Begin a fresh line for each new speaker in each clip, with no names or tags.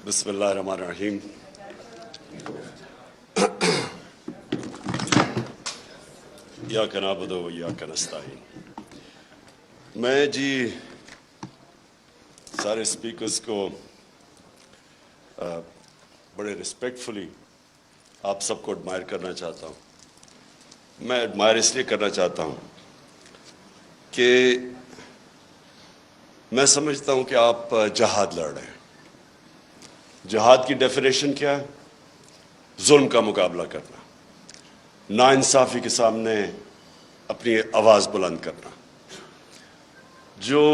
بسم اللہ الرحمن الرحیم۔ ایاک نعبد و ایاک نستعین۔ میں سارے اسپیکرز کو بڑے رسپیکٹفلی آپ سب کو ایڈمائر کرنا چاہتا ہوں۔ میں ایڈمائر اس لیے کرنا چاہتا ہوں کہ میں سمجھتا ہوں کہ آپ جہاد لڑ رہے ہیں۔ جہاد کی ڈیفینیشن کیا ہے؟ ظلم کا مقابلہ کرنا، ناانصافی کے سامنے اپنی آواز بلند کرنا۔ جو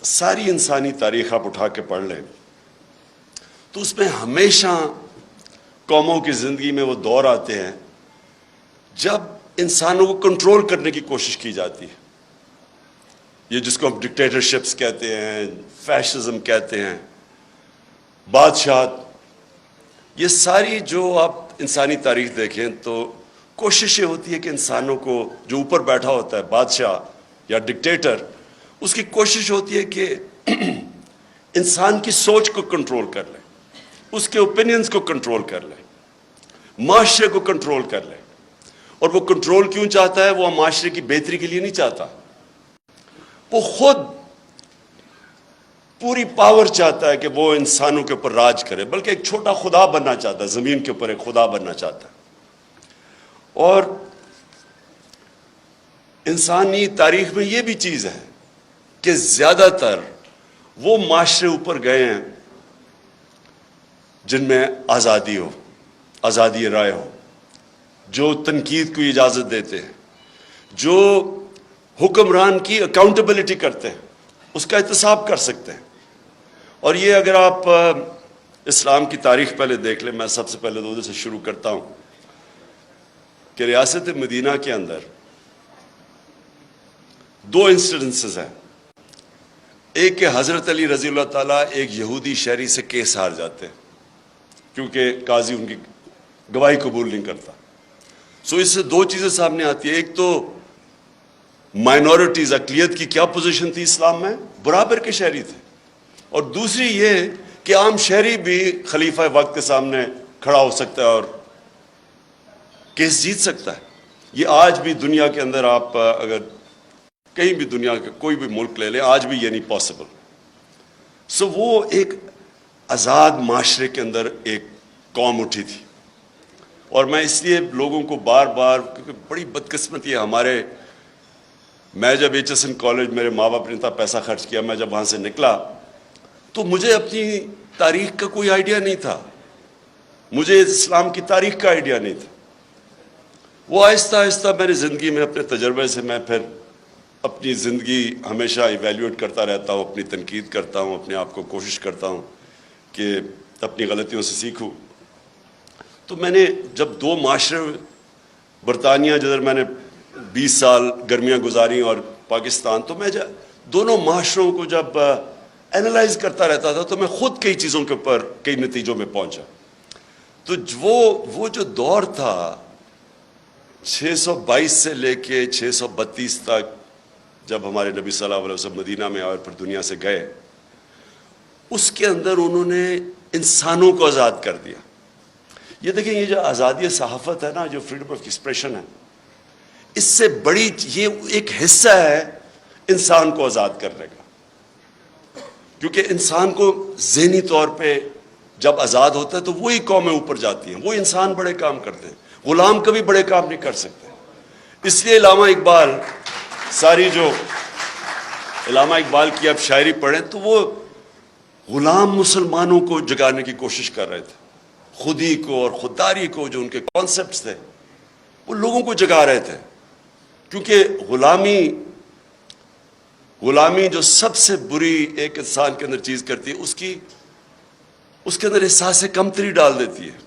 ساری انسانی تاریخ آپ اٹھا کے پڑھ لیں تو اس میں ہمیشہ قوموں کی زندگی میں وہ دور آتے ہیں جب انسانوں کو کنٹرول کرنے کی کوشش کی جاتی ہے۔ یہ جس کو ہم ڈکٹیٹرشپس کہتے ہیں، فیشزم کہتے ہیں، بادشاہت، یہ ساری جو آپ انسانی تاریخ دیکھیں تو کوشش یہ ہوتی ہے کہ انسانوں کو، جو اوپر بیٹھا ہوتا ہے بادشاہ یا ڈکٹیٹر، اس کی کوشش ہوتی ہے کہ انسان کی سوچ کو کنٹرول کر لے، اس کے اوپینینز کو کنٹرول کر لے، معاشرے کو کنٹرول کر لے۔ اور وہ کنٹرول کیوں چاہتا ہے؟ وہ معاشرے کی بہتری کے لیے نہیں چاہتا، وہ خود پوری پاور چاہتا ہے کہ وہ انسانوں کے اوپر راج کرے، بلکہ ایک چھوٹا خدا بننا چاہتا ہے، زمین کے اوپر ایک خدا بننا چاہتا ہے۔ اور انسانی تاریخ میں یہ بھی چیز ہے کہ زیادہ تر وہ معاشرے اوپر گئے ہیں جن میں آزادی ہو، آزادی رائے ہو، جو تنقید کو اجازت دیتے ہیں، جو حکمران کی اکاؤنٹیبلٹی کرتے ہیں، اس کا احتساب کر سکتے ہیں۔ اور یہ اگر آپ اسلام کی تاریخ پہلے دیکھ لیں، میں سب سے پہلے تو سے شروع کرتا ہوں کہ ریاست مدینہ کے اندر دو انسیڈنسز ہیں۔ ایک کہ حضرت علی رضی اللہ تعالیٰ ایک یہودی شہری سے کیس ہار جاتے ہیں کیونکہ قاضی ان کی گواہی قبول نہیں کرتا۔ سو اس سے دو چیزیں سامنے آتی ہیں۔ ایک تو مائنورٹیز، اقلیت کی کیا پوزیشن تھی اسلام میں؟ برابر کے شہری تھے۔ اور دوسری یہ کہ عام شہری بھی خلیفہ وقت کے سامنے کھڑا ہو سکتا ہے اور کیس جیت سکتا ہے۔ یہ آج بھی دنیا کے اندر، آپ اگر کہیں بھی دنیا کے کوئی بھی ملک لے لیں، آج بھی یہ نہیں پاسبل۔ سو وہ ایک آزاد معاشرے کے اندر ایک قوم اٹھی تھی۔ اور میں اس لیے لوگوں کو بار بار، کیونکہ بڑی بدقسمتی ہے ہمارے، میں جب ایچ ایس این کالج، میرے ماں باپ نے اتنا پیسہ خرچ کیا، میں جب وہاں سے نکلا تو مجھے اپنی تاریخ کا کوئی آئیڈیا نہیں تھا، مجھے اسلام کی تاریخ کا آئیڈیا نہیں تھا۔ وہ آہستہ آہستہ میری زندگی میں اپنے تجربے سے میں پھر اپنی زندگی ہمیشہ ایویلیویٹ کرتا رہتا ہوں، اپنی تنقید کرتا ہوں، اپنے آپ کو کوشش کرتا ہوں کہ اپنی غلطیوں سے سیکھوں۔ تو میں نے جب دو معاشرے، برطانیہ جدھر میں نے 20 سال گرمیاں گزاری اور پاکستان، تو میں دونوں معاشروں کو جب اینالائز کرتا رہتا تھا تو میں خود کئی چیزوں کے اوپر کئی نتیجوں میں پہنچا۔ تو وہ جو دور تھا 622 سے لے کے 632 تک، جب ہمارے نبی صلی اللہ علیہ وسلم مدینہ میں آئے اور پھر دنیا سے گئے، اس کے اندر انہوں نے انسانوں کو آزاد کر دیا۔ یہ دیکھیں، یہ جو آزادی صحافت ہے نا، جو فریڈم آف ایکسپریشن ہے، اس سے بڑی یہ ایک حصہ ہے انسان کو آزاد کرنے کا۔ کیونکہ انسان کو ذہنی طور پہ جب آزاد ہوتا ہے تو وہی قومیں اوپر جاتی ہیں، وہ انسان بڑے کام کرتے ہیں، غلام کبھی بڑے کام نہیں کر سکتے۔ اس لیے علامہ اقبال، جو علامہ اقبال کی آپ شاعری پڑھیں تو وہ غلام مسلمانوں کو جگانے کی کوشش کر رہے تھے، خودی کو اور خودداری کو، جو ان کے کانسیپٹس تھے، وہ لوگوں کو جگا رہے تھے۔ کیونکہ غلامی جو سب سے بری ایک انسان کے اندر چیز کرتی ہے، اس کے اندر احساس کمتری ڈال دیتی ہے۔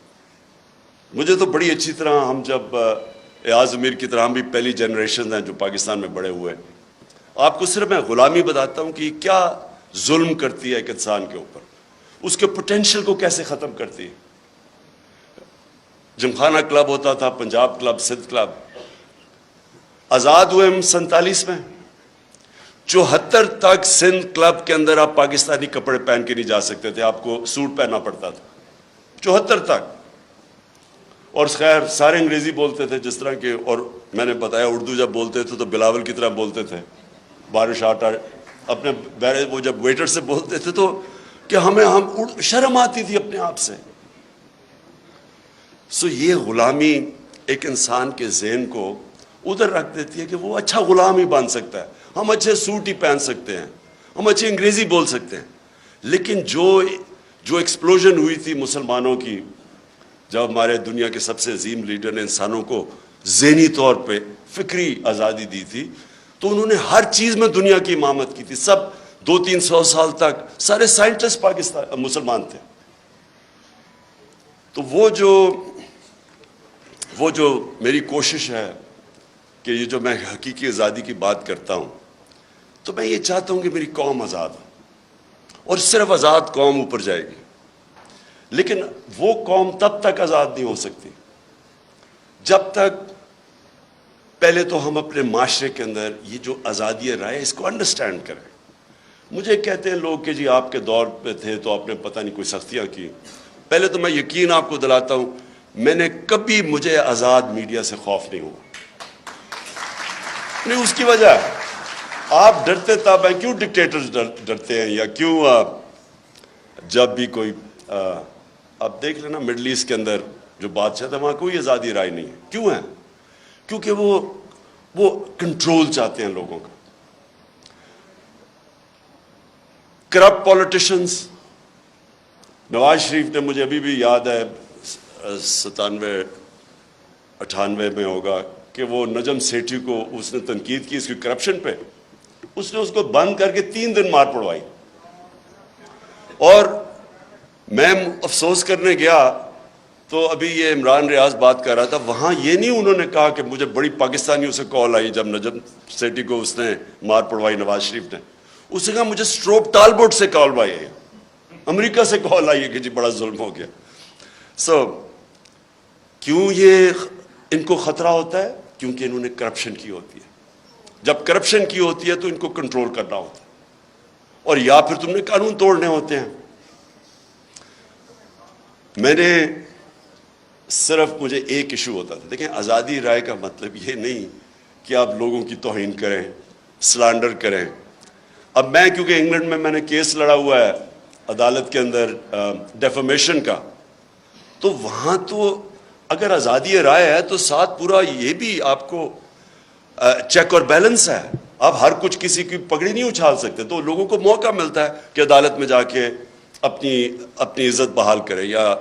مجھے تو بڑی اچھی طرح، ہم جب ایاز امیر کی طرح، ہم بھی پہلی جنریشن ہیں جو پاکستان میں بڑے ہوئے، آپ کو صرف میں غلامی بتاتا ہوں کہ یہ کیا ظلم کرتی ہے ایک انسان کے اوپر، اس کے پوٹینشیل کو کیسے ختم کرتی ہے۔ جمخانہ کلب ہوتا تھا، پنجاب کلب، سندھ کلب، آزاد ہوئے ہم 47 میں، 74 تک سندھ کلب کے اندر آپ پاکستانی کپڑے پہن کے نہیں جا سکتے تھے, آپ کو سوٹ پہننا پڑتا تھا 74 تک. اور خیر سارے انگریزی بولتے تھے جس طرح کہ, اور میں نے بتایا اردو جب بولتے تھے تو بلاول کی طرح بولتے تھے, بارش آٹا اپنے وہ جب ویٹر سے بولتے تھے تو کہ ہم شرم آتی تھی اپنے آپ سے. سو یہ غلامی ایک انسان کے ذہن کو ادھر رکھ دیتی ہے کہ وہ اچھا غلام ہی بن سکتا ہے, ہم اچھے سوٹ ہی پہن سکتے ہیں, ہم اچھی انگریزی بول سکتے ہیں. لیکن جو ایکسپلوژن ہوئی تھی مسلمانوں کی, جب ہمارے دنیا کے سب سے عظیم لیڈر نے انسانوں کو ذہنی طور پہ فکری آزادی دی تھی, تو انہوں نے ہر چیز میں دنیا کی امامت کی تھی. سب 200-300 سال تک سارے سائنٹسٹ پاکستان مسلمان تھے. تو وہ جو میری کوشش ہے کہ یہ جو میں حقیقی آزادی کی بات کرتا ہوں, تو میں یہ چاہتا ہوں کہ میری قوم آزاد ہو, اور صرف آزاد قوم اوپر جائے گی. لیکن وہ قوم تب تک آزاد نہیں ہو سکتی جب تک پہلے تو ہم اپنے معاشرے کے اندر یہ جو آزادی رائے اس کو انڈرسٹینڈ کریں. مجھے کہتے ہیں لوگ کہ جی آپ کے دور پہ تھے تو آپ نے پتہ نہیں کوئی سختیاں کی. پہلے تو میں یقین آپ کو دلاتا ہوں, میں نے کبھی مجھے آزاد میڈیا سے خوف نہیں ہوا. نہیں, اس کی وجہ آپ ڈرتے تب ہیں, کیوں ڈکٹیٹرز ڈرتے ہیں, یا کیوں جب بھی کوئی آپ دیکھ لینا مڈل ایسٹ کے اندر جو بادشاہ تھا وہاں کوئی آزادی رائے نہیں ہے. کیوں ہے؟ کیونکہ وہ کنٹرول چاہتے ہیں لوگوں کا. کرپٹ پولیٹیشنز, نواز شریف نے, مجھے ابھی بھی یاد ہے 97-98 میں ہوگا کہ وہ نجم سیٹھی کو اس نے تنقید کی اس کی کرپشن پہ, اس نے اس کو بند کر کے 3 دن مار پڑوائی. اور میں افسوس کرنے گیا تو ابھی یہ عمران ریاض بات کر رہا تھا, وہاں یہ نہیں انہوں نے کہا کہ مجھے بڑی پاکستانیوں سے کال آئی جب نجم سیٹھی کو اس نے مار پڑوائی نواز شریف نے, اس نے کہا مجھے اسٹروپ ٹالبوٹ سے کال آئی ہے, امریکہ سے کال آئی ہے کہ جی بڑا ظلم ہو گیا. کیوں یہ ان کو خطرہ ہوتا ہے؟ کیونکہ انہوں نے کرپشن کی ہوتی ہے. جب کرپشن کی ہوتی ہے تو ان کو کنٹرول کرنا ہوتا ہے, اور یا پھر تم نے قانون توڑنے ہوتے ہیں. مجھے ایک ایشو ہوتا تھا. دیکھیں, آزادی رائے کا مطلب یہ نہیں کہ آپ لوگوں کی توہین کریں, سلانڈر کریں. اب میں کیونکہ انگلینڈ میں نے کیس لڑا ہوا ہے عدالت کے اندر ڈیفامیشن کا, تو وہاں تو اگر آزادی رائے ہے تو ساتھ پورا یہ بھی آپ کو چیک اور بیلنس ہے. آپ ہر کچھ کسی کی پگڑی نہیں اچھال سکتے, تو لوگوں کو موقع ملتا ہے کہ عدالت میں جا کے اپنی عزت بحال کرے یا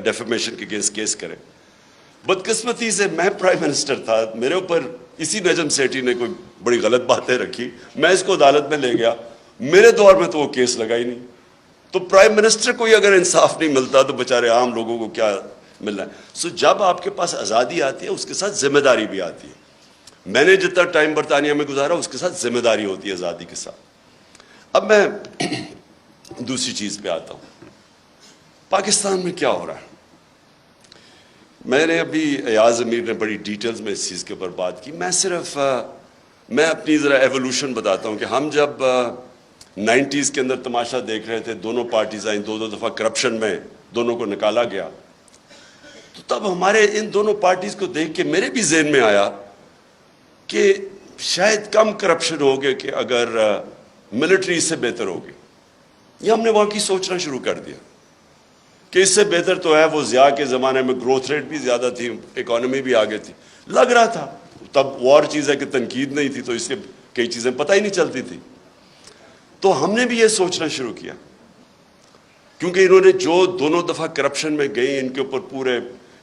ڈیفامیشن کے کیس کرے. بدقسمتی سے میں پرائم منسٹر تھا, میرے اوپر اسی نجم سیٹھی نے کوئی بڑی غلط باتیں رکھی, میں اس کو عدالت میں لے گیا. میرے دور میں تو وہ کیس لگا ہی نہیں. تو پرائم منسٹر کو ہی اگر انصاف نہیں ملتا تو بیچارے عام لوگوں کو کیا ملنا ہے. سو جب آپ کے پاس آزادی آتی ہے اس کے ساتھ ذمہ داری بھی آتی ہے. میں نے جتنا ٹائم برطانیہ میں گزارا اس کے ساتھ ذمہ داری ہوتی ہے آزادی کے ساتھ. اب میں دوسری چیز پہ آتا ہوں, پاکستان میں کیا ہو رہا ہے. میں نے ابھی ایاز امیر نے بڑی ڈیٹیلز میں اس چیز کے اوپر بات کی. میں اپنی ذرا ایوولوشن بتاتا ہوں کہ ہم جب 90s کے اندر تماشا دیکھ رہے تھے, دونوں پارٹیز آئیں, 2 دفعہ کرپشن میں دونوں کو نکالا گیا, تو تب ہمارے ان دونوں پارٹیز کو دیکھ کے میرے بھی ذہن میں آیا کہ شاید کم کرپشن ہوگی کہ اگر ملٹری اس سے بہتر ہوگی. یہ ہم نے وہاں کی سوچنا شروع کر دیا کہ اس سے بہتر تو ہے. وہ ضیاء کے زمانے میں گروتھ ریٹ بھی زیادہ تھی, اکانومی بھی آگے تھی, لگ رہا تھا. تب وہ اور چیز ہے کہ تنقید نہیں تھی تو اس کے کئی چیزیں پتہ ہی نہیں چلتی تھی. تو ہم نے بھی یہ سوچنا شروع کیا, کیونکہ انہوں نے جو دونوں دفعہ کرپشن میں گئی, ان کے اوپر پورے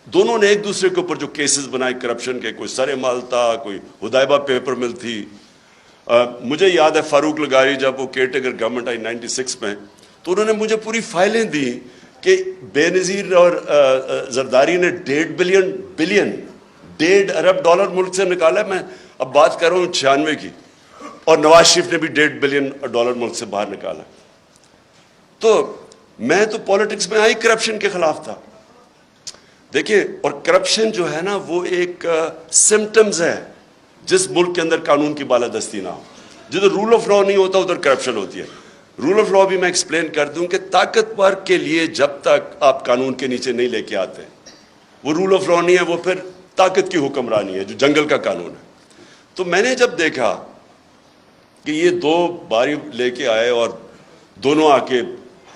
دونوں نے ایک دوسرے کے اوپر جو کیسز بنائے کرپشن کے, کوئی سر مال تھا, کوئی ہدایبہ پیپر مل تھی. مجھے یاد ہے فاروق لغاری جب وہ کیئر ٹیکر گورنمنٹ آئی 96 میں, تو انہوں نے مجھے پوری فائلیں دی کہ بے نظیر اور زرداری نے $1.5 ارب ملک سے نکالا ہے. میں اب بات کر رہا ہوں 96 کی, اور نواز شریف نے بھی $1.5 بلین ملک سے باہر نکالا. تو میں تو پالیٹکس میں آئی کرپشن کے خلاف تھا. دیکھیں, اور کرپشن جو ہے نا وہ ایک سمٹمز ہے جس ملک کے اندر قانون کی بالادستی نہ ہو. جدھر رول آف لا نہیں ہوتا ادھر کرپشن ہوتی ہے. رول آف لا بھی میں ایکسپلین کر دوں کہ طاقتور کے لیے جب تک آپ قانون کے نیچے نہیں لے کے آتے وہ رول آف لا نہیں ہے, وہ پھر طاقت کی حکمرانی ہے جو جنگل کا قانون ہے. تو میں نے جب دیکھا کہ یہ دو باری لے کے آئے اور دونوں آ کے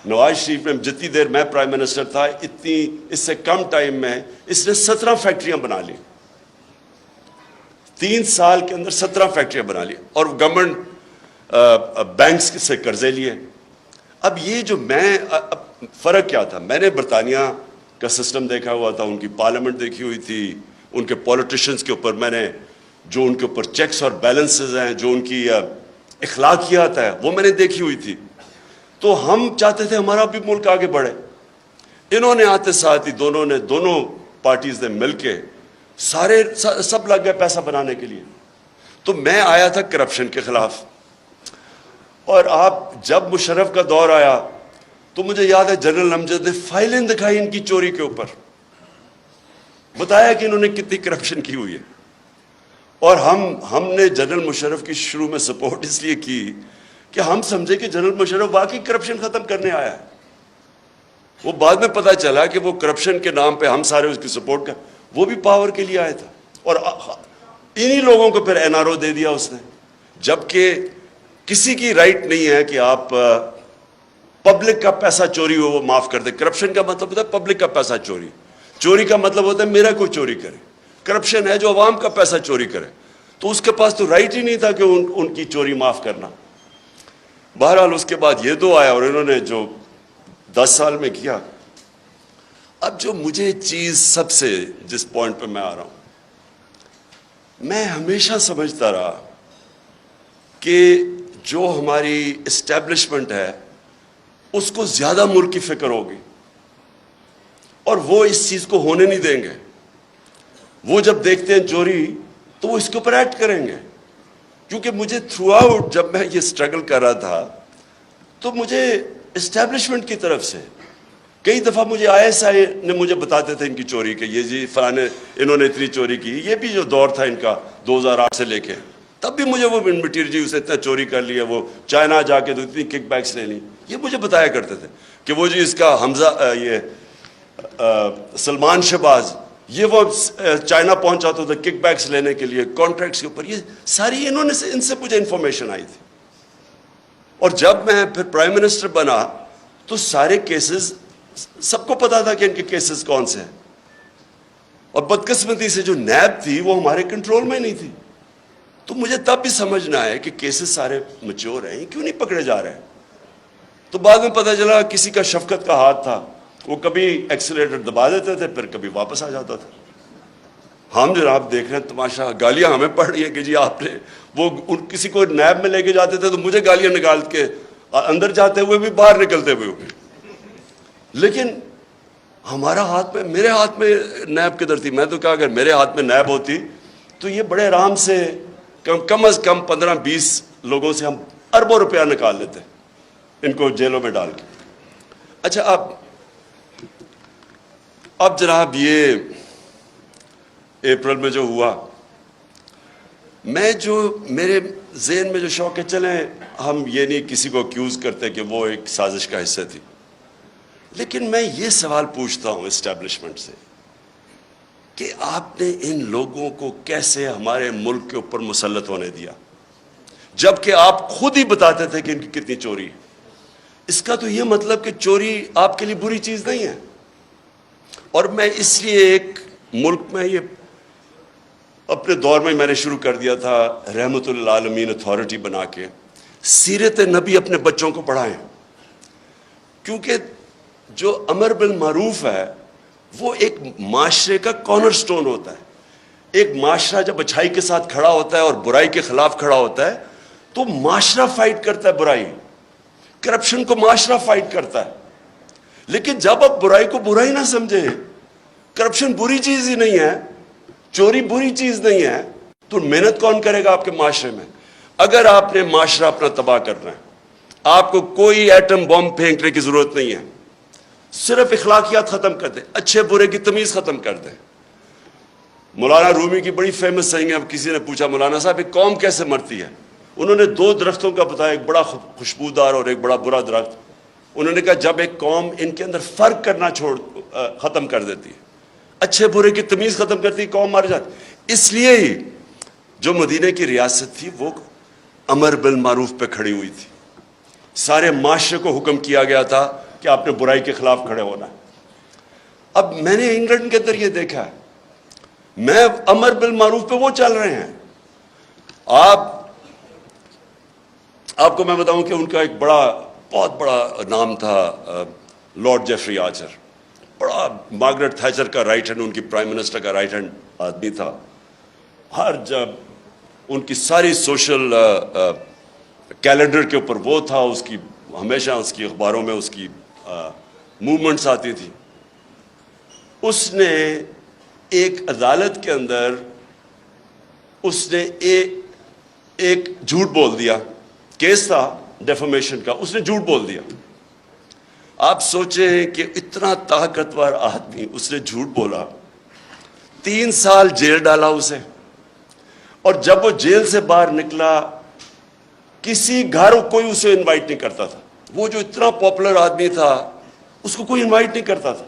نواز شریف نے جتنی دیر میں پرائم منسٹر تھا اتنی اس سے کم ٹائم میں اس نے 17 فیکٹریاں بنا لی, 3 سال کے اندر 17 فیکٹریاں بنا لی اور گورنمنٹ بینکس سے قرضے لیے. اب یہ جو میں فرق کیا تھا, میں نے برطانیہ کا سسٹم دیکھا ہوا تھا, ان کی پارلیمنٹ دیکھی ہوئی تھی, ان کے پولیٹیشنز کے اوپر میں نے جو ان کے اوپر چیکس اور بیلنسز ہیں, جو ان کی اخلاقیات ہے وہ میں نے دیکھی ہوئی تھی. تو ہم چاہتے تھے ہمارا بھی ملک آگے بڑھے. انہوں نے آتے ساتھ ہی دونوں پارٹیز نے مل کے سب لگ گئے پیسہ بنانے کے لیے. تو میں آیا تھا کرپشن کے خلاف, اور آپ جب مشرف کا دور آیا تو مجھے یاد ہے جنرل امجد نے فائلیں دکھائی ان کی چوری کے اوپر, بتایا کہ انہوں نے کتنی کرپشن کی ہوئی ہے. اور ہم نے جنرل مشرف کی شروع میں سپورٹ اس لیے کی کہ ہم سمجھے کہ جنرل مشرف واقعی کرپشن ختم کرنے آیا ہے. وہ بعد میں پتہ چلا کہ وہ کرپشن کے نام پہ ہم سارے اس کی سپورٹ کر, وہ بھی پاور کے لیے آیا تھا. اور انہی لوگوں کو پھر این آر او دے دیا اس نے, جبکہ کسی کی رائٹ نہیں ہے کہ آپ پبلک کا پیسہ چوری ہو وہ معاف کر دیں. کرپشن کا مطلب ہوتا ہے پبلک کا پیسہ چوری, چوری کا مطلب ہوتا ہے میرا کوئی چوری کرے. کرپشن ہے جو عوام کا پیسہ چوری کرے, تو اس کے پاس تو رائٹ ہی نہیں تھا کہ ان کی چوری معاف کرنا. بہرحال اس کے بعد یہ دو آیا اور انہوں نے جو 10 سال میں کیا. اب جو مجھے چیز سب سے جس پوائنٹ پہ میں آ رہا ہوں, میں ہمیشہ سمجھتا رہا کہ جو ہماری اسٹیبلشمنٹ ہے اس کو زیادہ ملک کی فکر ہوگی اور وہ اس چیز کو ہونے نہیں دیں گے. وہ جب دیکھتے ہیں چوری تو وہ اس کے اوپر ایکٹ کریں گے. کیونکہ مجھے تھرو آؤٹ جب میں یہ سٹرگل کر رہا تھا تو مجھے اسٹیبلشمنٹ کی طرف سے کئی دفعہ مجھے آئی ایس آئی نے مجھے بتاتے تھے ان کی چوری کہ یہ جی فلانے انہوں نے اتنی چوری کی. یہ بھی جو دور تھا ان کا 2008 سے لے کے, تب بھی مجھے وہ مٹیریل جی اسے اتنا چوری کر لیا, وہ چائنا جا کے تو اتنی کک بیکس لے لی. یہ مجھے بتایا کرتے تھے کہ وہ جی اس کا حمزہ یہ سلمان شہباز یہ وہ چائنا پہنچا تھا کک بیکس لینے کے لیے کانٹریکٹس کے اوپر. یہ ساری انہوں نے ان سے مجھے انفارمیشن آئی تھی. اور جب میں پھر پرائم منسٹر بنا تو سارے کیسز سب کو پتا تھا کہ ان کے کیسز کون سے ہیں. اور بدقسمتی سے جو نیب تھی وہ ہمارے کنٹرول میں نہیں تھی. تو مجھے تب بھی سمجھنا ہے کہ کیسز سارے میچور ہیں, کیوں نہیں پکڑے جا رہے ہیں. تو بعد میں پتہ چلا کسی کا شفقت کا ہاتھ تھا, وہ کبھی ایکسیلیٹر دبا دیتے تھے پھر کبھی واپس آ جاتا تھا. ہم جناب دیکھ رہے ہیں تماشا, گالیاں ہمیں پڑ رہی ہیں کہ جی آپ نے وہ کسی کو نیب میں لے کے جاتے تھے تو مجھے گالیاں نکال کے اندر جاتے ہوئے بھی باہر نکلتے ہوئے بھی. لیکن ہمارا ہاتھ میں, میرے ہاتھ میں نیب کدھر تھی. میں تو کہا اگر میرے ہاتھ میں نیب ہوتی تو یہ بڑے آرام سے کم از کم 15-20 لوگوں سے ہم اربوں روپیہ نکال لیتے ان کو جیلوں میں ڈال کے. اچھا اب جناب یہ اپریل میں جو ہوا, میں جو میرے ذہن میں جو شوق ہے, چلیں ہم یہ نہیں کسی کو اکیوز کرتے کہ وہ ایک سازش کا حصہ تھی, لیکن میں یہ سوال پوچھتا ہوں اسٹیبلشمنٹ سے کہ آپ نے ان لوگوں کو کیسے ہمارے ملک کے اوپر مسلط ہونے دیا جبکہ آپ خود ہی بتاتے تھے کہ ان کی کتنی چوری ہے. اس کا تو یہ مطلب کہ چوری آپ کے لیے بری چیز نہیں ہے. اور میں اس لیے ایک ملک میں یہ اپنے دور میں نے شروع کر دیا تھا رحمت للعالمین اتھارٹی بنا کے سیرت نبی اپنے بچوں کو پڑھائیں, کیونکہ جو امر بالمعروف ہے وہ ایک معاشرے کا کارنر سٹون ہوتا ہے. ایک معاشرہ جب اچھائی کے ساتھ کھڑا ہوتا ہے اور برائی کے خلاف کھڑا ہوتا ہے تو معاشرہ فائٹ کرتا ہے برائی, کرپشن کو معاشرہ فائٹ کرتا ہے. لیکن جب آپ برائی کو برائی نہ سمجھیں, کرپشن بری چیز ہی نہیں ہے, چوری بری چیز نہیں ہے, تو محنت کون کرے گا آپ کے معاشرے میں؟ اگر آپ نے معاشرہ اپنا تباہ کرنا ہے, آپ کو کوئی ایٹم بم پھینکنے کی ضرورت نہیں ہے, صرف اخلاقیات ختم کر دیں, اچھے برے کی تمیز ختم کر دیں. مولانا رومی کی بڑی فیمس سینگ ہے, اب کسی نے پوچھا مولانا صاحب یہ قوم کیسے مرتی ہے, انہوں نے 2 درختوں کا بتایا، ایک بڑا خوشبودار اور ایک بڑا برا درخت. انہوں نے کہا جب ایک قوم ان کے اندر فرق کرنا ختم کر دیتی ہے، اچھے برے کی تمیز ختم کرتی ہے، قوم مر جاتی. اس لیے ہی جو مدینہ کی ریاست تھی وہ امر بالمعروف پہ کھڑی ہوئی تھی. سارے معاشرے کو حکم کیا گیا تھا کہ آپ نے برائی کے خلاف کھڑے ہونا ہے. اب میں نے انگلینڈ کے اندر یہ دیکھا ہے، میں امر بالمعروف پہ وہ چل رہے ہیں. آپ کو میں بتاؤں کہ ان کا ایک بہت بڑا نام تھا لارڈ جیفری آرچر. بڑا مارگریٹ تھیچر کا رائٹ ہینڈ، ان کی پرائم منسٹر کا رائٹ ہینڈ آدمی تھا. جب ان کی ساری سوشل کیلنڈر کے اوپر وہ تھا، اس کی ہمیشہ اس کی اخباروں میں اس کی موومنٹس آتی تھی. اس نے ایک عدالت کے اندر اس نے ایک جھوٹ بول دیا. کیس تھا ڈیفامیشن کا، اس نے جھوٹ بول دیا. آپ سوچیں کہ اتنا طاقتور آدمی، اس نے جھوٹ بولا، 3 سال جیل ڈالا اسے. اور جب وہ جیل سے باہر نکلا، کسی گھر کوئی اسے انوائٹ نہیں کرتا تھا. وہ جو اتنا پاپولر آدمی تھا، اس کو کوئی انوائٹ نہیں کرتا تھا.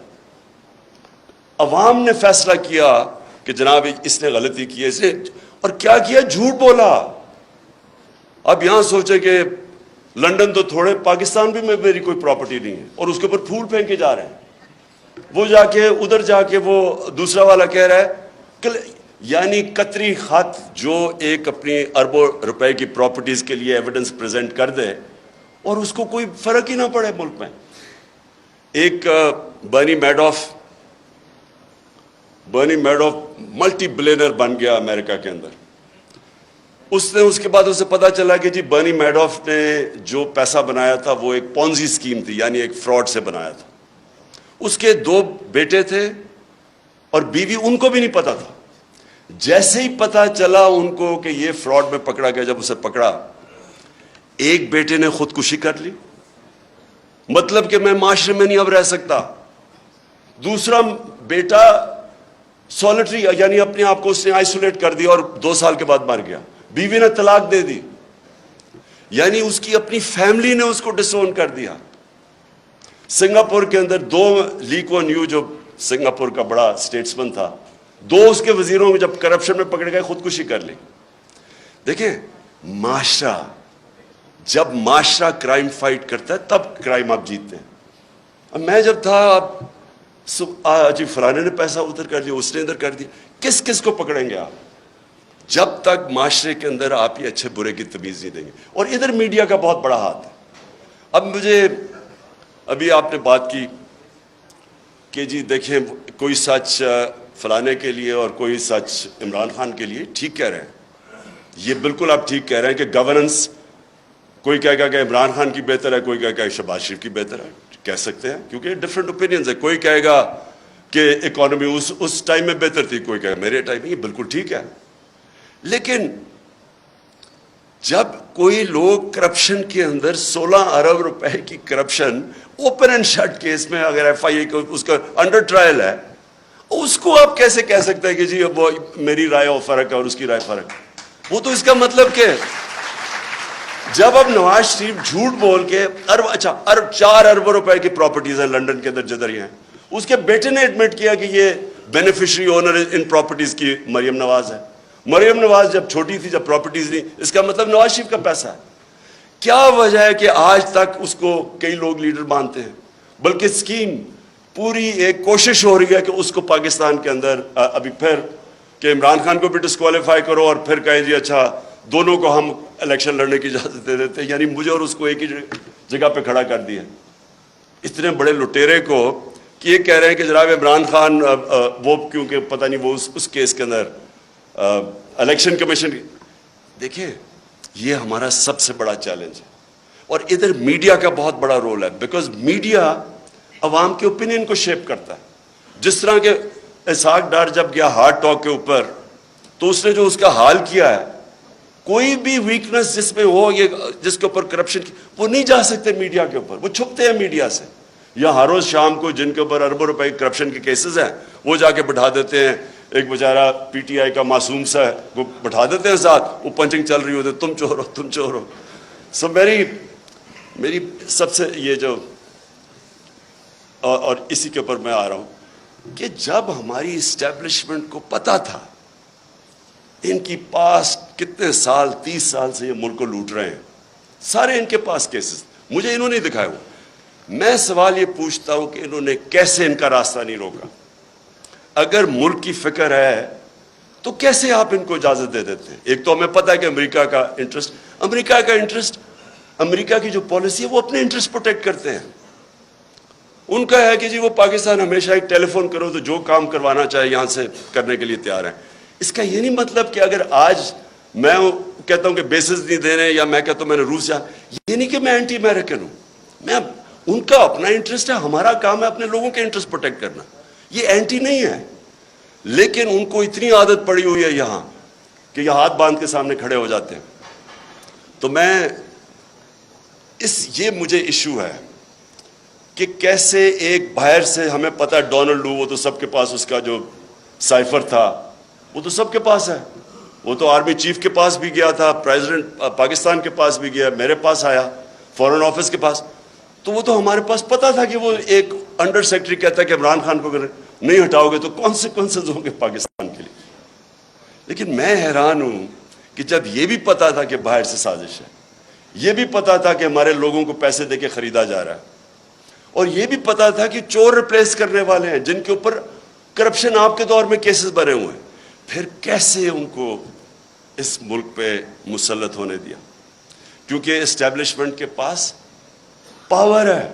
عوام نے فیصلہ کیا کہ جناب اس نے غلطی کی ہے، اس نے اور کیا کیا، جھوٹ بولا. اب یہاں سوچے کہ لنڈن تو تھوڑے، پاکستان بھی میں میری کوئی پراپرٹی نہیں ہے، اور اس کے اوپر پھول پھینکے جا رہے ہیں. وہ جا کے ادھر جا کے وہ دوسرا والا کہہ رہا ہے کہ یعنی قطری خط جو ایک اپنی اربوں روپے کی پراپرٹیز کے لیے ایویڈنس پریزنٹ کر دے اور اس کو کوئی فرق ہی نہ پڑے ملک میں. ایک برنی میڈوف ملٹی بلینر بن گیا امریکہ کے اندر. اس کے بعد اسے پتا چلا کہ جی برنی میڈوف نے جو پیسہ بنایا تھا وہ ایک پونزی اسکیم تھی، یعنی ایک فراڈ سے بنایا تھا. اس کے 2 بیٹے تھے اور بیوی، ان کو بھی نہیں پتا تھا. جیسے ہی پتا چلا ان کو کہ یہ فراڈ میں پکڑا گیا، جب اسے پکڑا، ایک بیٹے نے خودکشی کر لی، مطلب کہ میں معاشرے میں نہیں اب رہ سکتا. دوسرا بیٹا سولٹری، یعنی اپنے آپ کو اس نے آئسولیٹ کر دیا اور 2 سال کے بعد مر گیا. بیوی نے طلاق دے دی، یعنی اس کی اپنی فیملی نے اس کو ڈس اون کر دیا. سنگاپور کے اندر 2 لی کوان یو جو سنگاپور کا بڑا اسٹیٹسمن تھا، 2 اس کے وزیروں میں جب کرپشن میں پکڑ گئے خودکشی کر لی. دیکھیں معاشرہ، جب معاشرہ کرائم فائٹ کرتا ہے تب کرائم آپ جیتتے ہیں. اب میں جب تھا جی فلانے نے پیسہ ادھر کر دیا، اس نے ادھر کر دیا، کس کو پکڑیں گے آپ جب تک معاشرے کے اندر آپ یہ اچھے برے کی تمیز نہیں دیں گے. اور ادھر میڈیا کا بہت بڑا ہاتھ ہے. اب مجھے ابھی آپ نے بات کی کہ جی دیکھیں کوئی سچ فلانے کے لیے اور کوئی سچ عمران خان کے لیے، ٹھیک کہہ رہے ہیں. یہ بالکل آپ ٹھیک کہہ رہے ہیں کہ گورننس، کوئی کہے گا کہ عمران خان کی بہتر ہے، کوئی کہے گا کہ شہباز شریف کی بہتر ہے. کہہ سکتے ہیں کیونکہ ڈفرینٹ اوپینینز ہے. کوئی کہے گا کہ اکانومی اس ٹائم میں بہتر تھی، کوئی کہے میرے ٹائم میں. یہ بالکل ٹھیک ہے. لیکن جب کوئی لوگ کرپشن کے اندر 16 ارب روپے کی corruption open and shut case میں، اگر ایف آئی اے اس کا انڈر ٹرائل ہے، اس کو آپ کیسے کہہ سکتے ہیں کہ جی وہ میری رائے اور فرق ہے اور اس کی رائے فرق ہے. وہ تو اس کا مطلب کہ جب اب نواز شریف جھوٹ بول کے 4 ارب روپے کی پراپرٹیز ہیں لنڈن کے اندر جدھر ہیں، اس کے بیٹے نے ایڈمٹ کیا کہ یہ بینیفیشری اونر ان پراپرٹیز کی مریم نواز ہے. مریم نواز جب چھوٹی تھی، جب پراپرٹیز نہیں، اس کا مطلب نواز شریف کا پیسہ ہے. کیا وجہ ہے کہ آج تک اس کو کئی لوگ لیڈر مانتے ہیں؟ بلکہ اسکیم پوری ایک کوشش ہو رہی ہے کہ اس کو پاکستان کے اندر ابھی پھر کہ عمران خان کو بھی ڈسکوالیفائی کرو اور پھر کہیں جی اچھا دونوں کو ہم الیکشن لڑنے کی اجازت دے دیتے ہیں. یعنی مجھے اور اس کو ایک ہی جگہ پہ کھڑا کر دیا. اتنے بڑے لٹیرے کو کہ یہ کہہ رہے ہیں کہ جناب عمران خان وہ کیونکہ پتہ نہیں وہ اس کیس کے اندر الیکشن کمیشن. دیکھیں یہ ہمارا سب سے بڑا چیلنج ہے. اور ادھر میڈیا کا بہت بڑا رول ہے، بیکاز میڈیا عوام کے اوپینین کو شیپ کرتا ہے. جس طرح کہ اسحاق ڈار جب گیا ہارٹ ٹاک کے اوپر، تو اس نے جو اس کا حال کیا ہے، کوئی بھی ویکنس جس میں ہو، یہ جس کے اوپر کرپشن کی، وہ نہیں جا سکتے میڈیا کے اوپر، وہ چھپتے ہیں میڈیا سے. یا ہر روز شام کو جن کے اوپر اربوں روپے کرپشن کے کیسز ہیں وہ جا کے بٹھا دیتے ہیں ایک بیچارہ پی ٹی آئی کا معصوم سا ہے, وہ بٹھا دیتے ہیں ساتھ, وہ پنچنگ چل رہی ہوتی, تم چور ہو تم چور ہو. سو میری سب سے یہ جو اور اسی کے اوپر میں آ رہا ہوں کہ جب ہماری اسٹیبلشمنٹ کو پتا تھا ان کی پاس کتنے سال 30 سال سے یہ ملک کو لوٹ رہے ہیں, سارے ان کے پاس کیسز, مجھے انہوں نے دکھائے ہوئے, میں سوال یہ پوچھتا ہوں کہ انہوں نے کیسے ان کا راستہ نہیں روکا؟ اگر ملک کی فکر ہے تو کیسے آپ ان کو اجازت دے دیتے ہیں؟ ایک تو ہمیں پتہ ہے کہ امریکہ کا انٹرسٹ, امریکہ کی جو پالیسی ہے وہ اپنے انٹرسٹ پروٹیکٹ کرتے ہیں. ان کا ہے کہ جی وہ پاکستان ہمیشہ ایک ٹیلی فون کرو تو جو کام کروانا چاہے یہاں سے کرنے کے لیے تیار ہیں. اس کا یہ نہیں مطلب کہ اگر آج میں کہتا ہوں کہ بیسز نہیں دے رہے, یا میں کہتا ہوں میں نے روس یہ نہیں کہ میں اینٹی امریکن ہوں. میں ان کا اپنا انٹرسٹ ہے, ہمارا کام ہے اپنے لوگوں کے انٹرسٹ پروٹیکٹ کرنا, یہ اینٹی نہیں ہے. لیکن ان کو اتنی عادت پڑی ہوئی ہے یہاں کہ یہ ہاتھ باندھ کے سامنے کھڑے ہو جاتے ہیں. تو یہ مجھے ایشو ہے کہ کیسے ایک باہر سے, ہمیں پتہ ہے ڈونلڈ لو, وہ تو سب کے پاس اس کا جو سائفر تھا وہ تو سب کے پاس ہے, وہ تو آرمی چیف کے پاس بھی گیا تھا, پریزیڈنٹ پاکستان کے پاس بھی گیا, میرے پاس آیا, فورن آفس کے پاس, تو وہ تو ہمارے پاس پتا تھا کہ وہ ایک انڈر سیکرٹری کہتا ہے کہ عمران خان کو اگر نہیں ہٹاؤ گے تو کانسیکوینسز ہوں گے پاکستان کے لیے. لیکن میں حیران ہوں کہ جب یہ بھی پتا تھا کہ باہر سے سازش ہے, یہ بھی پتا تھا کہ ہمارے لوگوں کو پیسے دے کے خریدا جا رہا ہے, اور یہ بھی پتا تھا کہ چور ریپلیس کرنے والے ہیں جن کے اوپر کرپشن آپ کے دور میں کیسز بنے ہوئے ہیں, پھر کیسے ان کو اس ملک پہ مسلط ہونے دیا؟ کیونکہ اسٹیبلشمنٹ کے پاس پاور ہے,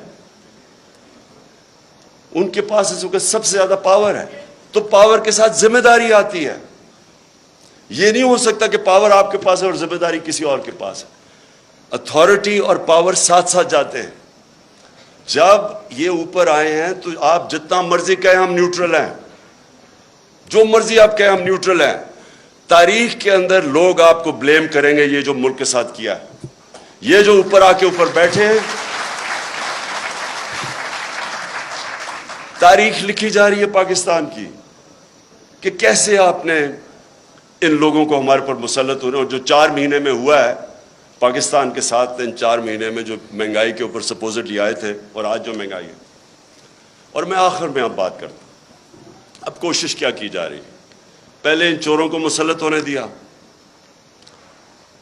ان کے پاس اس وقت سب سے زیادہ پاور ہے, تو پاور کے ساتھ ذمہ داری آتی ہے. یہ نہیں ہو سکتا کہ پاور آپ کے پاس ہے اور ذمہ داری کسی اور کے پاس ہے. اتھارٹی اور پاور ساتھ ساتھ جاتے ہیں. جب یہ اوپر آئے ہیں تو آپ جتنا مرضی کہیں ہم نیوٹرل ہیں, جو مرضی آپ کہیں ہم نیوٹرل ہیں, تاریخ کے اندر لوگ آپ کو بلیم کریں گے یہ جو ملک کے ساتھ کیا ہے. یہ جو اوپر آ کے اوپر بیٹھے ہیں, تاریخ لکھی جا رہی ہے پاکستان کی کہ کیسے آپ نے ان لوگوں کو ہمارے پر مسلط ہونے, اور جو 4 مہینے میں ہوا ہے پاکستان کے ساتھ, ان 4 مہینے میں جو مہنگائی کے اوپر سپوزٹلی آئے تھے اور آج جو مہنگائی ہے. اور میں آخر میں اب بات کرتا ہوں, اب کوشش کیا کی جا رہی ہے؟ پہلے ان چوروں کو مسلط ہونے دیا,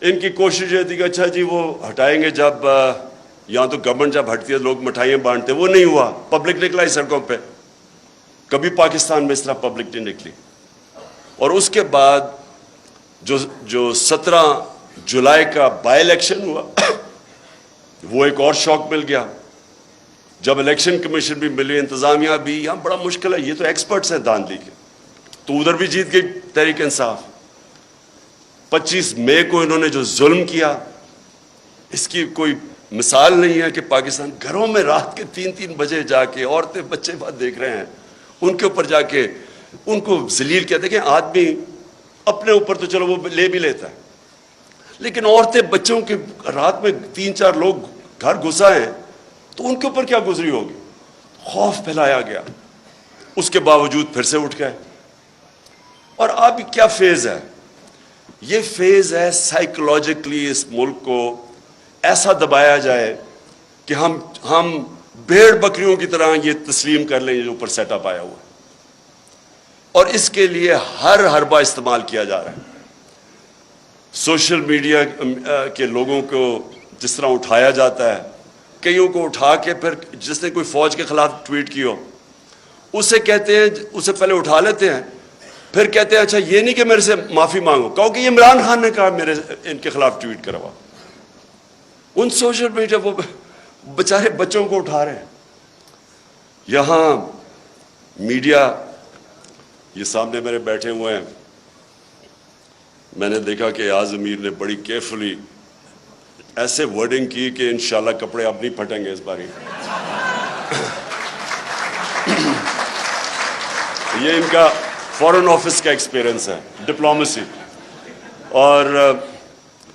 ان کی کوشش یہ تھی کہ اچھا جی وہ ہٹائیں گے, جب یہاں تو گورنمنٹ جب ہٹتی ہے لوگ مٹھائیاں بانٹتے, وہ نہیں ہوا, پبلک نکلا ہی سڑکوں پہ, کبھی پاکستان میں اس طرح پبلک نہیں نکلی. اور اس کے بعد جو 17 جولائی کا بائی الیکشن ہوا وہ ایک اور شوق مل گیا, جب الیکشن کمیشن بھی ملی, انتظامیہ بھی, یہاں بڑا مشکل ہے, یہ تو ایکسپرٹس ہیں داندلی کے, تو ادھر بھی جیت گئی تحریک انصاف. 25 مئی کو انہوں نے جو ظلم کیا اس کی کوئی مثال نہیں ہے کہ پاکستان گھروں میں رات کے 3 بجے جا کے عورتیں بچے بات دیکھ رہے ہیں, ان کے اوپر جا کے ان کو ذلیل کیا. دیکھیں آدمی اپنے اوپر تو چلو وہ لے بھی لیتا ہے, لیکن عورتیں بچوں کے رات میں 3-4 لوگ گھر گھسا ہیں تو ان کے اوپر کیا گزری ہوگی؟ خوف پھیلایا گیا, اس کے باوجود پھر سے اٹھ گئے. اور اب کیا فیز ہے؟ یہ فیز ہے سائیکولوجیکلی اس ملک کو ایسا دبایا جائے کہ ہم بھیڑ بکریوں کی طرح یہ تسلیم کر لیں جو اوپر سیٹ اپ آیا ہوا ہے. اور اس کے لیے ہر حربہ استعمال کیا جا رہا ہے. سوشل میڈیا کے لوگوں کو جس طرح اٹھایا جاتا ہے, کئیوں کو اٹھا کے پھر جس نے کوئی فوج کے خلاف ٹویٹ کی ہو اسے کہتے ہیں, اسے پہلے اٹھا لیتے ہیں, پھر کہتے ہیں اچھا یہ نہیں کہ میرے سے معافی مانگو, کہو کہ یہ عمران خان نے کہا میرے ان کے خلاف ٹویٹ کروا. ان سوشل میڈیا وہ بیچارے بچوں کو اٹھا رہے ہیں. یہاں میڈیا یہ سامنے میرے بیٹھے ہوئے ہیں, میں نے دیکھا کہ اعظم امیر نے بڑی کیئرفلی ایسے ورڈنگ کی کہ انشاءاللہ کپڑے اب نہیں پھٹیں گے اس باری. یہ ان کا فورن آفس کا ایکسپیرئنس ہے, ڈپلومیسی. اور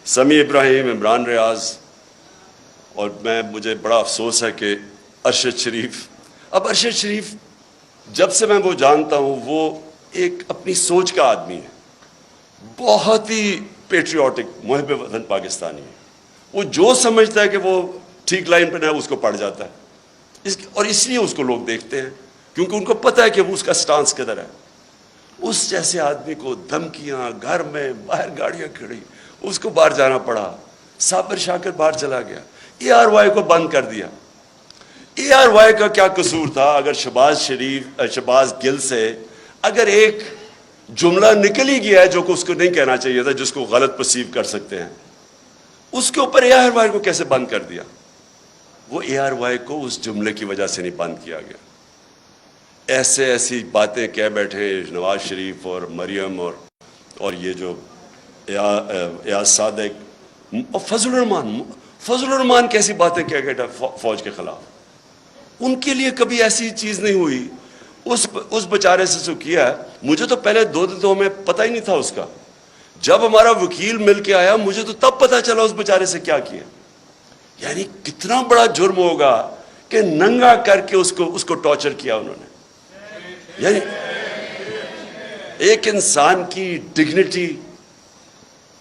سمیع ابراہیم, عمران ریاض, اور مجھے بڑا افسوس ہے کہ ارشد شریف. اب ارشد شریف جب سے میں وہ جانتا ہوں وہ ایک اپنی سوچ کا آدمی ہے, بہت ہی پیٹریوٹک, محب وطن پاکستانی ہے. وہ جو سمجھتا ہے کہ وہ ٹھیک لائن پہ ہے اس کو پڑ جاتا ہے, اور اس لیے اس کو لوگ دیکھتے ہیں کیونکہ ان کو پتہ ہے کہ وہ اس کا سٹانس کدھر ہے. اس جیسے آدمی کو دھمکیاں, گھر میں باہر گاڑیاں کھڑی, اس کو باہر جانا پڑا. صابر شاکر باہر چلا گیا, ARY کو بند کر دیا. ARY کا کیا قصور تھا؟ اگر شہباز گل سے اگر ایک جملہ نکل ہی گیا ہے جو کہ اس کو نہیں کہنا چاہیے تھا, جس کو غلط پرسیو کر سکتے ہیں, اس کے اوپر ARY کو کیسے بند کر دیا؟ وہ ARY کو اس جملے کی وجہ سے نہیں بند کیا گیا. ایسی باتیں کہہ بیٹھے نواز شریف اور مریم اور یہ جو ایاز صادق اور فضل الرحمان کیسی باتیں کہہ گئے فوج کے خلاف. ان کے لیے کبھی ایسی چیز نہیں ہوئی. اس بیچارے سے جو کیا ہے, مجھے تو پہلے 2 دن تو ہمیں پتہ ہی نہیں تھا اس کا. جب ہمارا وکیل مل کے آیا مجھے تو تب پتہ چلا اس بیچارے سے کیا کیا. یعنی کتنا بڑا جرم ہوگا کہ ننگا کر کے اس کو ٹارچر کیا انہوں نے. یعنی ایک انسان کی ڈگنیٹی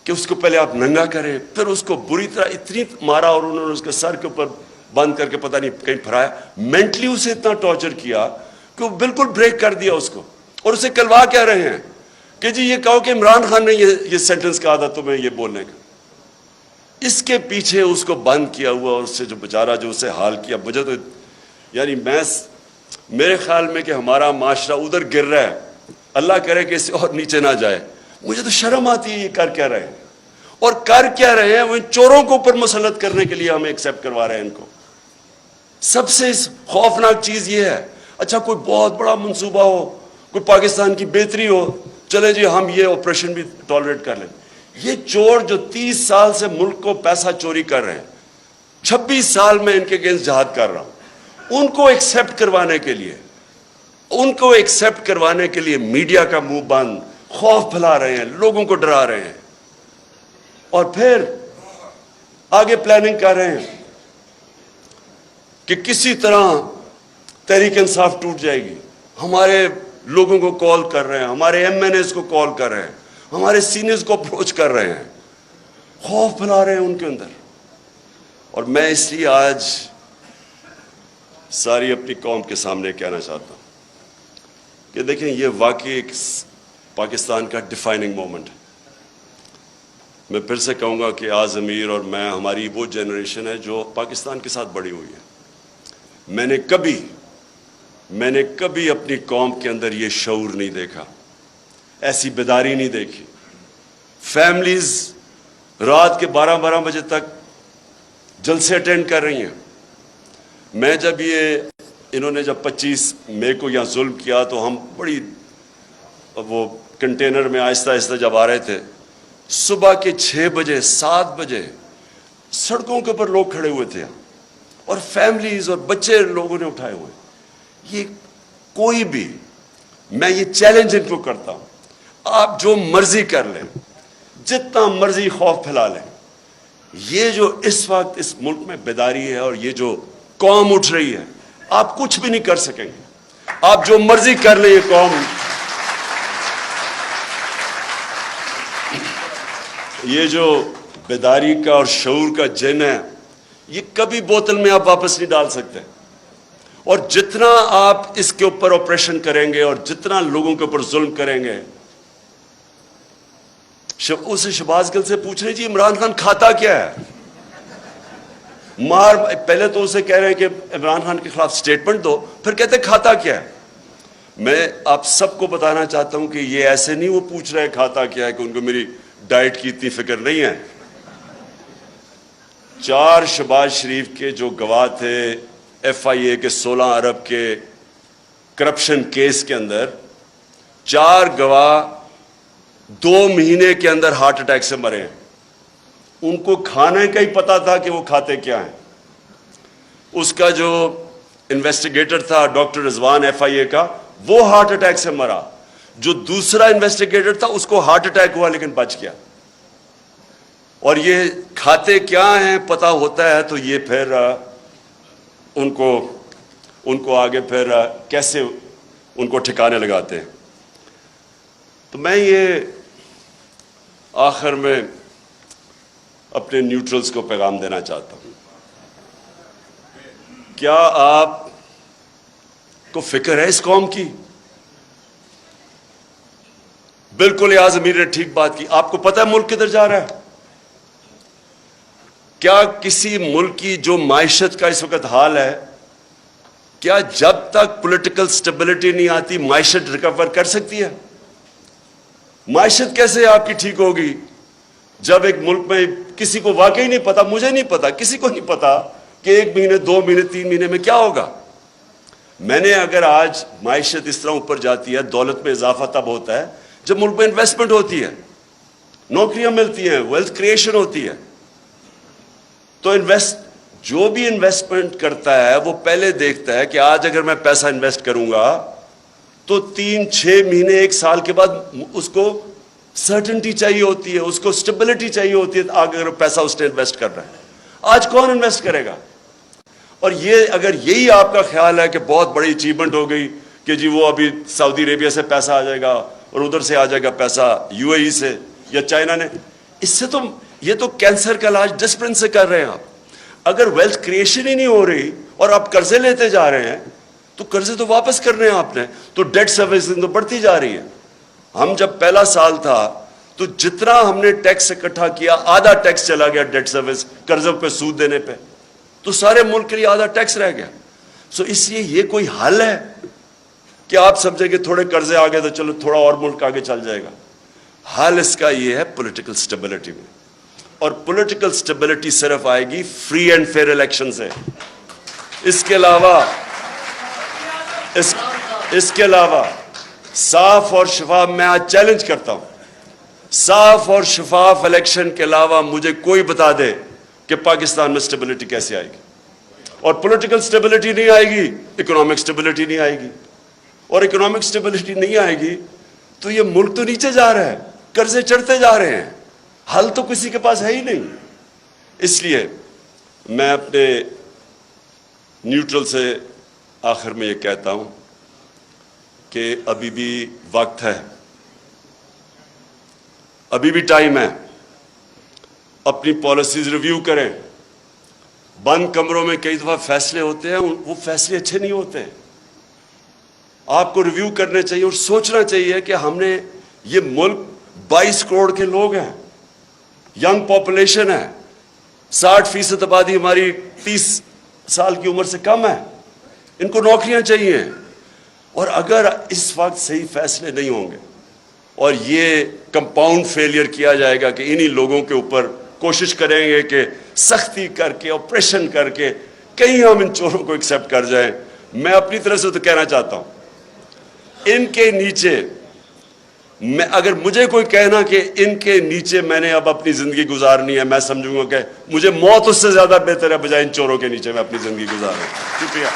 کہ اس کو پہلے آپ ننگا کریں, پھر اس کو بری طرح اتنی مارا اور انہوں نے اس کے سر کے اوپر بند کر کے پتہ نہیں کہیں پھرایا. مینٹلی اسے اتنا ٹارچر کیا کہ وہ بالکل بریک کر دیا اس کو. اور اسے کلوا کہہ رہے ہیں کہ جی یہ کہو کہ عمران خان نے یہ سینٹنس کہا تھا تمہیں یہ بولنے کا. اس کے پیچھے اس کو بند کیا ہوا, اور اس سے جو بیچارہ جو اسے حال کیا, مجھے تو یعنی میرے خیال میں کہ ہمارا معاشرہ ادھر گر رہا ہے, اللہ کرے کہ اس سے اور نیچے نہ جائے. مجھے تو شرم آتی ہے یہ کر کیا رہے ہیں, اور کر کیا رہے ہیں. وہ ان چوروں کو اوپر مسلط کرنے کے لیے ہمیں ایکسیپٹ کروا رہے ہیں ان کو. سب سے خوفناک چیز یہ ہے, اچھا کوئی بہت بڑا منصوبہ ہو, کوئی پاکستان کی بہتری ہو, چلے جی ہم یہ آپریشن بھی ٹالریٹ کر لیں. یہ چور جو 30 سال سے ملک کو پیسہ چوری کر رہے ہیں, 26 سال میں ان کے اگینسٹ جہاد کر رہا ہوں, ان کو ایکسیپٹ کروانے کے لیے میڈیا کا منہ بند, خوف پھیلا رہے ہیں, لوگوں کو ڈرا رہے ہیں, اور پھر آگے پلاننگ کر رہے ہیں کہ کسی طرح تحریک انصاف ٹوٹ جائے گی. ہمارے لوگوں کو کال کر رہے ہیں, ہمارے MNAs کو کال کر رہے ہیں, ہمارے سینئرز کو اپروچ کر رہے ہیں, خوف پھیلا رہے ہیں ان کے اندر. اور میں اس لیے آج ساری اپنی قوم کے سامنے کہنا چاہتا ہوں کہ دیکھیں یہ واقعی ایک پاکستان کا ڈیفائننگ مومنٹ ہے. میں پھر سے کہوں گا کہ آز امیر اور میں, ہماری وہ جنریشن ہے جو پاکستان کے ساتھ بڑی ہوئی ہے. میں نے کبھی اپنی قوم کے اندر یہ شعور نہیں دیکھا, ایسی بیداری نہیں دیکھی. فیملیز رات کے 12 بجے تک جلسے اٹینڈ کر رہی ہیں. میں جب انہوں نے جب 25 مئی کو یہاں ظلم کیا تو ہم بڑی وہ کنٹینر میں آہستہ آہستہ جب آ رہے تھے, صبح کے 6 بجے 7 بجے سڑکوں کے اوپر لوگ کھڑے ہوئے تھے, اور فیملیز اور بچے لوگوں نے اٹھائے ہوئے. یہ کوئی بھی, میں یہ چیلنج ان کو کرتا ہوں, آپ جو مرضی کر لیں, جتنا مرضی خوف پھیلا لیں, یہ جو اس وقت اس ملک میں بیداری ہے اور یہ جو قوم اٹھ رہی ہے, آپ کچھ بھی نہیں کر سکیں گے. آپ جو مرضی کر لیں, یہ قوم, یہ جو بیداری کا اور شعور کا جن ہے, یہ کبھی بوتل میں آپ واپس نہیں ڈال سکتے. اور جتنا آپ اس کے اوپر آپریشن کریں گے اور جتنا لوگوں کے اوپر ظلم کریں گے, اسے شہباز گل سے پوچھ رہے جی عمران خان کھاتا کیا ہے. پہلے تو اسے کہہ رہے ہیں کہ عمران خان کے خلاف سٹیٹمنٹ دو, پھر کہتے کھاتا کیا ہے. میں آپ سب کو بتانا چاہتا ہوں کہ یہ ایسے نہیں وہ پوچھ رہے کھاتا کیا ہے کہ ان کو میری ڈائٹ کی اتنی فکر نہیں ہے. 4 شہباز شریف کے جو گواہ تھے FIA کے 16 ارب کے کرپشن کیس کے اندر, 4 گواہ 2 مہینے کے اندر ہارٹ اٹیک سے مرے ہیں. ان کو کھانے کا ہی پتا تھا کہ وہ کھاتے کیا ہیں. اس کا جو انویسٹیگیٹر تھا ڈاکٹر رضوان FIA کا, وہ ہارٹ اٹیک سے مرا. جو دوسرا انویسٹیگیٹر تھا اس کو ہارٹ اٹیک ہوا لیکن بچ گیا. اور یہ کھاتے کیا ہیں پتا ہوتا ہے تو یہ پھر ان کو آگے پھر کیسے ان کو ٹھکانے لگاتے ہیں. تو میں یہ آخر میں اپنے نیوٹرلز کو پیغام دینا چاہتا ہوں. کیا آپ کو فکر ہے اس قوم کی؟ بالکل یاز امیر نے ٹھیک بات کی. آپ کو پتہ ہے ملک کدھر جا رہا ہے؟ کیا کسی ملک کی جو معیشت کا اس وقت حال ہے، کیا جب تک پولیٹیکل سٹیبلٹی نہیں آتی معیشت ریکور کر سکتی ہے؟ معیشت کیسے آپ کی ٹھیک ہوگی جب ایک ملک میں کسی کو واقعی نہیں پتا، مجھے نہیں پتا، کسی کو نہیں پتا کہ 1 مہینے 2 مہینے 3 مہینے میں کیا ہوگا. میں نے اگر آج معیشت اس طرح اوپر جاتی ہے، دولت میں اضافہ تب ہوتا ہے جب ملک میں انویسٹمنٹ ہوتی ہے، نوکریاں ملتی ہیں، ویلتھ کریشن ہوتی ہے. تو جو بھی انویسٹمنٹ کرتا ہے وہ پہلے دیکھتا ہے کہ آج اگر میں پیسہ انویسٹ کروں گا تو 3-6 مہینے 1 سال کے بعد اس کو سرٹنٹی چاہیے ہوتی ہے، اس کو سٹیبلٹی چاہیے ہوتی ہے اگر پیسہ اس نے انویسٹ کر رہا ہے. آج کون انویسٹ کرے گا؟ اور یہ اگر یہی آپ کا خیال ہے کہ بہت بڑی اچیومنٹ ہو گئی کہ جی وہ ابھی سعودی عربیہ سے پیسہ آ جائے گا اور ادھر سے آ جائے گا پیسہ یو اے ای سے یا چائنا نے، اس سے تو یہ تو کینسر کا علاج ڈسپلن سے کر رہے ہیں آپ. اگر ویلتھ کریشن ہی نہیں ہو رہی اور آپ قرضے لیتے جا رہے ہیں تو قرضے تو واپس کرنے ہیں آپ نے، تو ڈیٹ سروسنگ تو بڑھتی جا رہی ہے. ہم جب پہلا سال تھا تو جتنا ہم نے ٹیکس اکٹھا کیا آدھا ٹیکس چلا گیا ڈیٹ سروس، قرضوں پہ سود دینے پہ، تو سارے ملک کے لیے آدھا ٹیکس رہ گیا. سو اس لیے یہ کوئی حل ہے کہ آپ سمجھیں کہ تھوڑے قرضے آ گئے تو چلو تھوڑا اور ملک آگے چل جائے گا؟ حل اس کا یہ ہے پولیٹیکل سٹیبلٹی میں، اور پولیٹیکل سٹیبلٹی صرف آئے گی فری اینڈ فیئر الیکشن سے. اس کے علاوہ صاف اور شفاف، میں آج چیلنج کرتا ہوں، صاف اور شفاف الیکشن کے علاوہ مجھے کوئی بتا دے کہ پاکستان میں سٹیبلٹی کیسے آئے گی. اور پولیٹیکل سٹیبلٹی نہیں آئے گی، اکنامک سٹیبلٹی نہیں آئے گی، اور اکنامک سٹیبلٹی نہیں آئے گی تو یہ ملک تو نیچے جا رہا ہے، قرضے چڑھتے جا رہے ہیں، حل تو کسی کے پاس ہے ہی نہیں. اس لیے میں اپنے نیوٹرل سے آخر میں یہ کہتا ہوں کہ ابھی بھی وقت ہے، ابھی بھی ٹائم ہے، اپنی پالیسیز ریویو کریں. بند کمروں میں کئی دفعہ فیصلے ہوتے ہیں، وہ فیصلے اچھے نہیں ہوتے. آپ کو ریویو کرنے چاہیے اور سوچنا چاہیے کہ ہم نے یہ ملک 22 کروڑ کے لوگ ہیں، ینگ پاپولیشن ہے، 60% آبادی ہماری 30 سال کی عمر سے کم ہے، ان کو نوکریاں چاہیے. اور اگر اس وقت صحیح فیصلے نہیں ہوں گے اور یہ کمپاؤنڈ فیلئر کیا جائے گا کہ انہی لوگوں کے اوپر کوشش کریں گے کہ سختی کر کے آپریشن کر کے کہیں ہم ان چوروں کو ایکسیپٹ کر جائیں. میں اپنی طرف سے تو کہنا چاہتا ہوں ان کے نیچے، میں اگر مجھے کوئی کہنا کہ ان کے نیچے میں نے اب اپنی زندگی گزارنی ہے، میں سمجھوں گا کہ مجھے موت اس سے زیادہ بہتر ہے بجائے ان چوروں کے نیچے میں اپنی زندگی گزاروں. شکریہ.